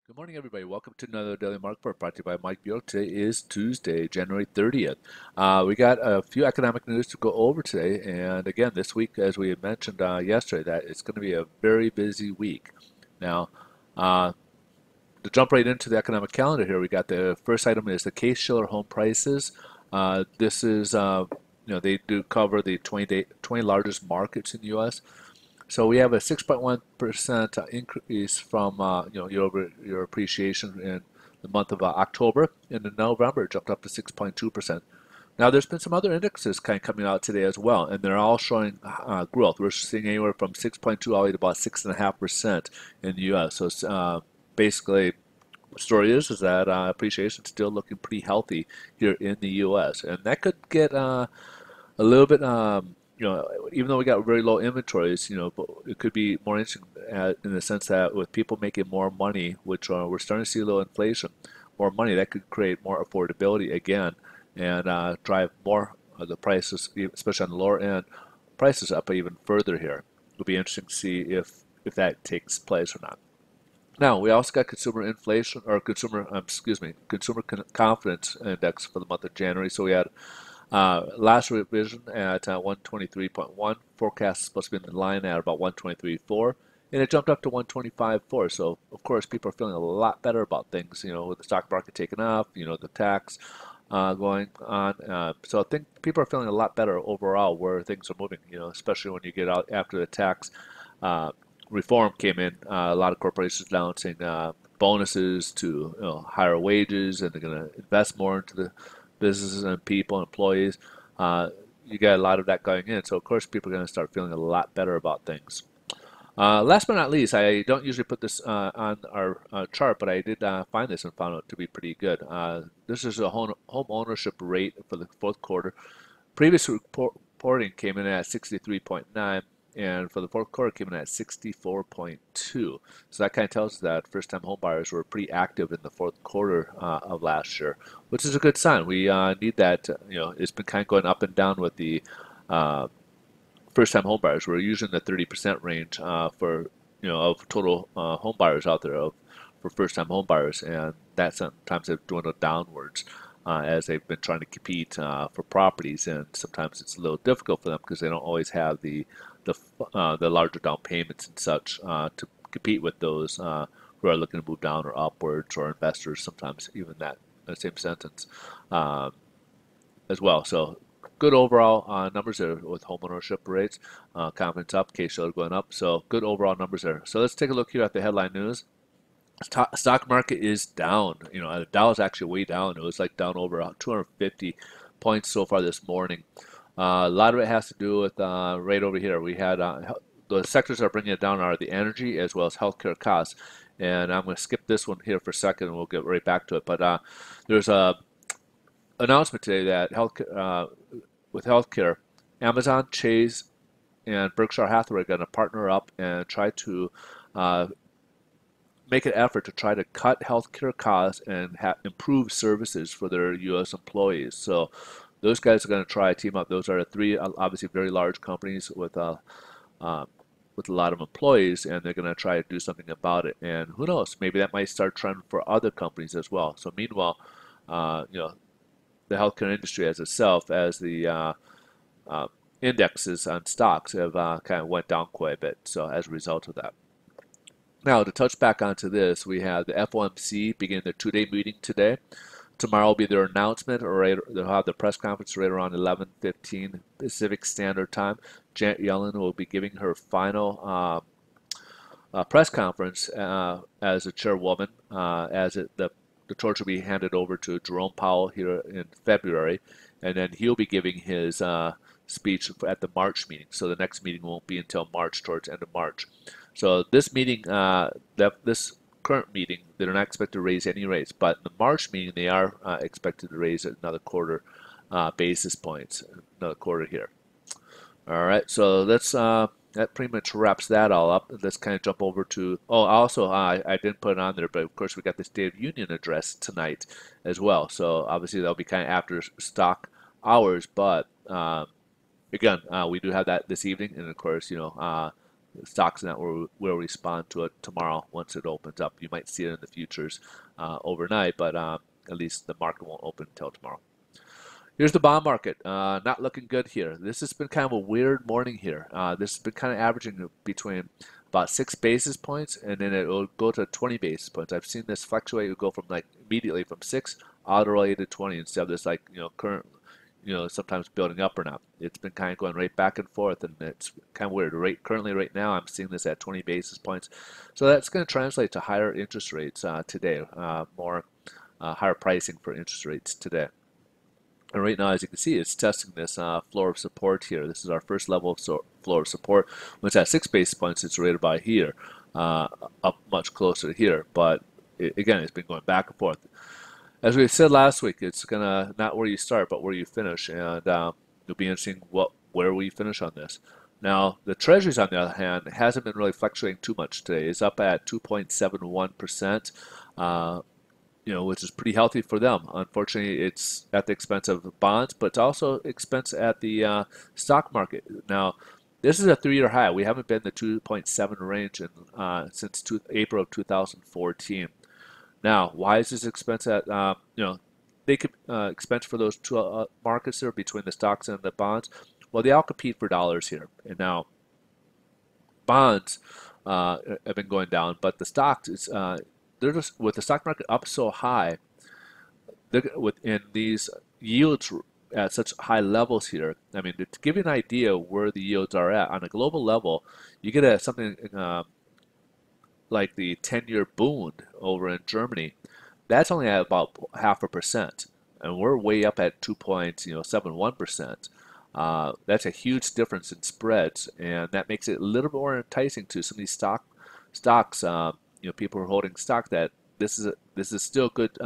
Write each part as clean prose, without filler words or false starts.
Good morning, everybody. Welcome to another Daily Market Report brought to you by Mike Buell. Today is Tuesday, January 30th. We got a few economic news to go over today. And again, this week, as we had mentioned yesterday, that it's going to be a very busy week. Now, to jump right into the economic calendar here, we got the first item is the Case-Shiller home prices. This is, they do cover the 20 largest markets in the U.S. So we have a 6.1% increase from your appreciation in the month of October, and in November it jumped up to 6.2%. Now there's been some other indexes kind of coming out today as well, and they're all showing growth. We're seeing anywhere from 6.2 all the way to about 6.5% in the U.S. So basically, the story is that appreciation is still looking pretty healthy here in the U.S. and that could get a little bit, even though we got very low inventories, but it could be more interesting in the sense that with people making more money, which we're starting to see a little inflation, more money, that could create more affordability again and drive more of the prices, especially on the lower end, prices up even further here. It'll be interesting to see if that takes place or not. Now, we also got consumer inflation, or consumer confidence index for the month of January. So we had last revision at 123.1. Forecast is supposed to be in line at about 123.4, and it jumped up to 125.4. So, of course, people are feeling a lot better about things, with the stock market taking off, the tax going on. So I think people are feeling a lot better overall where things are moving, especially when you get out after the tax uh, reform came in. A lot of corporations announcing bonuses to higher wages, and they're going to invest more into the businesses and people, employees. Uh, you got a lot of that going in, so of course people are going to start feeling a lot better about things. Last but not least, I don't usually put this on our chart, but I did find this and found it to be pretty good. This is a home ownership rate for the fourth quarter. Previous reporting came in at 63.9, and for the fourth quarter came in at 64.2. So that kind of tells us that first-time home buyers were pretty active in the fourth quarter of last year, which is a good sign. We need that. It's been kind of going up and down with the uh, first-time home buyers. We're usually in the 30% range for of total home buyers out there for first-time home buyers, and that sometimes have dwindled downwards as they've been trying to compete for properties, and sometimes it's a little difficult for them because they don't always have the larger down payments and such to compete with those who are looking to move down or upwards, or investors sometimes even that same sentence um, as well. So good overall numbers there with homeownership rates, confidence up, Case-Shiller going up. So good overall numbers there. So let's take a look here at the headline news. Stock market is down. The Dow is actually way down. It was like down over 250 points so far this morning. A lot of it has to do with right over here. We had the sectors that are bringing it down are the energy as well as healthcare costs. And I'm going to skip this one here for a second, and we'll get right back to it. But there's a announcement today that with healthcare, Amazon, Chase, and Berkshire Hathaway are going to partner up and try to uh, make an effort to try to cut healthcare costs and improve services for their U.S. employees. So those guys are going to try to team up. Those are three obviously very large companies uh, with a lot of employees, and they're going to try to do something about it. And who knows? Maybe that might start trending for other companies as well. So meanwhile, the healthcare industry as itself, as the uh, indexes on stocks have kind of went down quite a bit. So as a result of that. Now, to touch back onto this, we have the FOMC beginning their two-day meeting today. Tomorrow will be their announcement, or they'll have the press conference right around 11:15 Pacific Standard Time. Janet Yellen will be giving her final press conference as a chairwoman, the torch will be handed over to Jerome Powell here in February, and then he'll be giving his speech at the March meeting. So the next meeting won't be until March, towards the end of March. So this meeting, this current meeting, they're not expected to raise any rates, but in the March meeting, they are expected to raise another quarter basis points, another quarter here. All right, so that pretty much wraps that all up. Let's kind of jump over to, also, I didn't put it on there, but of course we got the State of Union address tonight as well. So obviously that'll be kind of after stock hours, but again, we do have that this evening, and of course, stocks that will respond to it tomorrow once it opens up. You might see it in the futures overnight, but at least the market won't open until tomorrow. Here's the bond market. Not looking good here. This has been kind of a weird morning here. This has been kind of averaging between about 6 basis points, and then it will go to 20 basis points. I've seen this fluctuate. It will go from like immediately from 6 all the way to 20 instead of this like current sometimes building up or not. It's been kind of going right back and forth, and it's kind of weird. Currently right now I'm seeing this at 20 basis points, so that's going to translate to higher interest rates today, more higher pricing for interest rates today. And right now, as you can see, it's testing this floor of support here. This is our first level of floor of support. When it's at 6 basis points, it's rated by here, up much closer to here. But again, it's been going back and forth. As we said last week, it's gonna not where you start, but where you finish, and it'll be interesting where we finish on this. Now, the Treasuries, on the other hand, hasn't been really fluctuating too much today. It's up at 2.71%. Which is pretty healthy for them. Unfortunately, it's at the expense of bonds, but it's also expense at the stock market. Now, this is a 3-year high. We haven't been in the 2.7 range since April of 2014. Now, why is this expense at, they could expense for those two markets there between the stocks and the bonds? Well, they all compete for dollars here. And now, bonds have been going down, but the stocks is they're just with the stock market up so high, within these yields at such high levels here. I mean, to give you an idea where the yields are at on a global level, you get something like the 10-year Bund over in Germany. That's only at about 0.5%, and we're way up at 2.71%. That's a huge difference in spreads, and that makes it a little bit more enticing to some of these stocks. People are holding stock that this is still good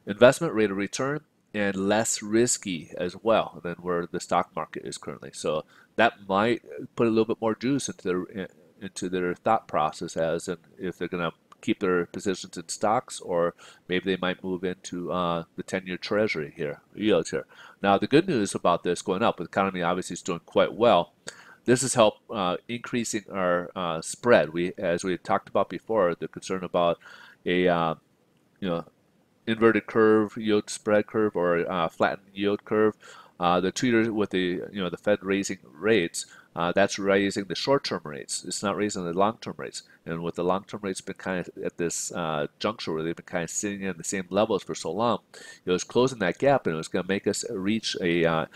investment rate of return and less risky as well than where the stock market is currently. So that might put a little bit more juice into their thought process as and if they're going to keep their positions in stocks, or maybe they might move into the 10-year Treasury here, yields here. Now, the good news about this going up, the economy obviously is doing quite well. This has helped increasing our spread. As we talked about before, the concern about a inverted curve, yield spread curve, or flattened yield curve. The tweeter with the Fed raising rates, that's raising the short-term rates. It's not raising the long-term rates. And with the long-term rates been kind of at this juncture where they've been kind of sitting in the same levels for so long, it was closing that gap, and it was going to make us reach a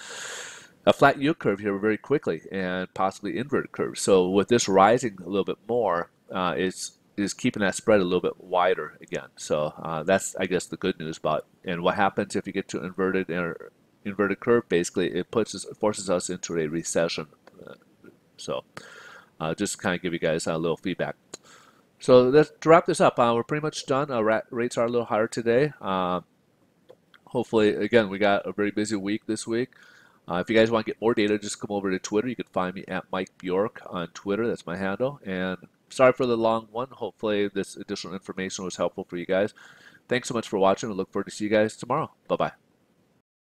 flat yield curve here very quickly, and possibly inverted curve. So with this rising a little bit more, is keeping that spread a little bit wider again. So that's, I guess, the good news about it. And what happens if you get to inverted curve? Basically, it forces us into a recession. So just kind of give you guys a little feedback. So to wrap this up, we're pretty much done. Rates are a little higher today. Hopefully, again, we got a very busy week this week. If you guys want to get more data, just come over to Twitter. You can find me at Mike Bjork on Twitter. That's my handle. And sorry for the long one. Hopefully this additional information was helpful for you guys. Thanks so much for watching. I look forward to see you guys tomorrow. Bye-bye.